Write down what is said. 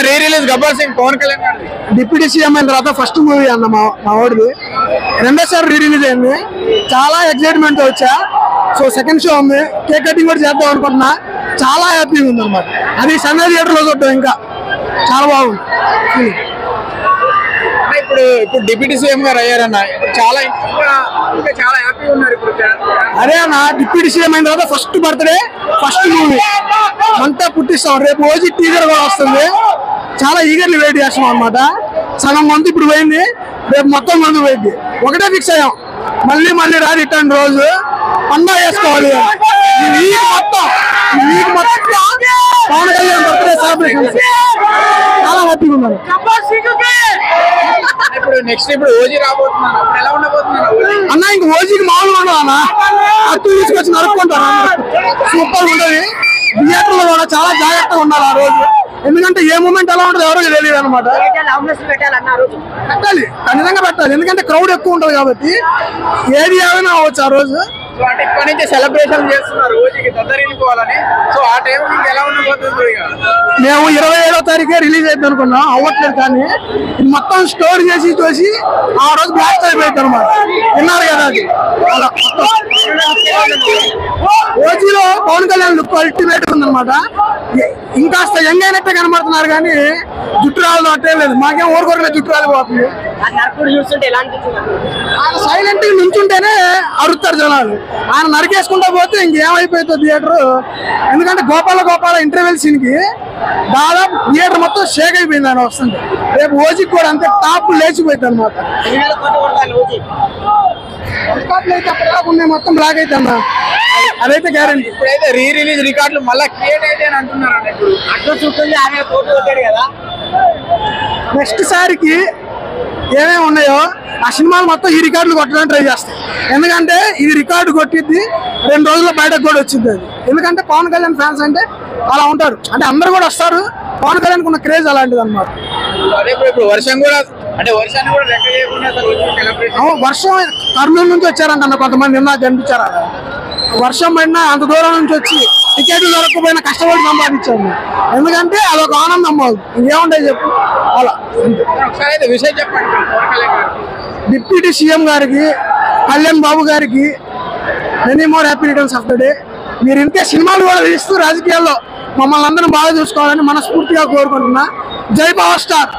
Re release Gabbar Singh Pawan Kalyan గారిది deputy CM అయిన తర్వాత ఫస్ట్ మూవీ అన్న మా వాడిది. రెండోసారి రీ రిలీజ్ అయింది. చాలా ఎక్సైట్మెంట్ తో వచ్చా. సో సెకండ్ షో ఉంది, కేక్ కటింగ్ కూడా చేద్దాం అనుకుంటున్నా. చాలా హ్యాపీగా ఉంది అనమాట. అది సండే థియేటర్ లో చూద్దాం, ఇంకా చాలా బాగుంది. ఇప్పుడు డిప్యూటీ సీఎం గారు అయ్యారన్న, చాలా చాలా హ్యాపీగా ఉన్నారు ఇప్పుడు. అరే అన్న, డిప్యూటీ సీఎం అయిన తర్వాత ఫస్ట్ బర్త్డే, ఫస్ట్ మూవీ అంతా పుట్టిస్తాం. రేపు ఓజీ టీజర్ కూడా వస్తుంది. చాలా ఈగర్లీ వెయిట్ చేస్తాం అనమాట. సగం మంది ఇప్పుడు పోయింది, రేపు మొత్తం మంది పోయింది. ఒకటే ఫిక్స్ అయ్యాం, మళ్ళీ రా రిటర్న్ రోజు పండుగ చేసుకోవాలి. ఈ వీక్ మొత్తం పవన్ కళ్యాణ్ బర్త్డే సెలబ్రేషన్. చాలా హ్యాపీగా ఉన్నారు. ఇప్పుడు నెక్స్ట్ ఓజీ రాబోతున్నాను, అప్పుడు ఎలా ఉండబోతున్నాను అన్న? ఇంక ఓజీకి మామూలుగా ఉండదు అన్న, అత్తు తీసుకొచ్చి నరుక్కుంటారు. సూపర్ ఉంటది. థియేటర్ లో కూడా చాలా జాగ్రత్తగా ఉండాలి ఆ రోజు, ఎందుకంటే ఏ మూమెంట్ ఎలా ఉంటుంది ఎవరికి తెలియదు అనమాట. పెట్టాలి, ఖచ్చితంగా పెట్టాలి, ఎందుకంటే క్రౌడ్ ఎక్కువ ఉంటది కాబట్టి ఏది ఏమైనా అవ్వచ్చు ఆ రోజు. సో అంటే ఇప్పటి నుంచి సెలబ్రేషన్ చేస్తున్నారు ఓజీకి దద్దరిల్లిపోవాలని. సో ఆ టైం ఇంకా ఎలా ఉండబోతుంది? మేము 27వ తారీఖే రిలీజ్ అయిద్ది అనుకున్నాం, అవ్వట్లేదు. కానీ ఇది మొత్తం స్టోర్ చేసి చూసి ఆ రోజు బ్లాస్ట్ అయిపోయింది అనమాట. విన్నారు కదా, అది అలా ఓజీలో పవన్ కళ్యాణ్ లుక్ అల్టిమేట్ ఉందన్నమాట. ఇంకాస్త యంగ్ అయినట్టే కనబడుతున్నారు, కానీ జుట్టు రావడం అట్టే లేదు. మాకేం ఓరుకోరలే జుట్టు రాలిపోతుంది. ఆయన సైలెంట్ గా నుంచుంటేనే అరుస్తారు జనాలు. ఆయన నరికేసుకుంటా పోతే ఇంకేమైపోతుంది థియేటర్. ఎందుకంటే గోపాల ఇంటర్వెల్ సీన్ కి దాదాపు థియేటర్ మొత్తం షేక్ అయిపోయింది ఆయన వస్తుంది. రేపు ఓజీకి కూడా అంతే టాప్ లేచిపోయింది అనమాట. మొత్తం బ్లాక్ అయితే అన్న, అదైతే గ్యారెంటీ. ఇప్పుడైతే రీ రిలీజ్ రికార్డులు మళ్ళీ క్రియేట్ అయితే అని అంటున్నారు. నెక్స్ట్ సారికి ఏమేమి ఉన్నాయో ఆ సినిమాలు మొత్తం ఈ రికార్డులు కొట్టడానికి ట్రై చేస్తాయి. ఎందుకంటే ఇది రికార్డు కొట్టిద్ది, 2 రోజుల్లో బయటకు కూడా వచ్చింది అది. ఎందుకంటే పవన్ కళ్యాణ్ ఫ్యాన్స్ అంటే అలా ఉంటారు, అంటే అందరు కూడా వస్తారు. పవన్ కళ్యాణ్ ఉన్న క్రేజ్ అలాంటిది అనమాట. ఇప్పుడు వర్షం కూడా, అంటే వర్షాన్ని కూడా లెక్క చేయకుండా వర్షం కర్నూలు నుంచి వచ్చారంట కొంతమంది, నాకు కనిపించారా? వర్షం పడినా అంత దూరం నుంచి వచ్చి టికెట్లు దొరకకపోయినా కష్టపడి సంపాదించాము. ఎందుకంటే అదొక ఆనందం మాకు, ఇంకేముంటాయి చెప్పు. అలా ఒకసారి విషయం చెప్పండి. డిప్యూటీ సీఎం గారికి, కళ్యాణ్ బాబు గారికి many more happy returns of the day. మీరు ఇంతే సినిమాలు కూడా తీస్తూ రాజకీయాల్లో మమ్మల్ని అందరూ బాగా చూసుకోవాలని మనస్ఫూర్తిగా కోరుకుంటున్నా. జై పవర్ స్టార్.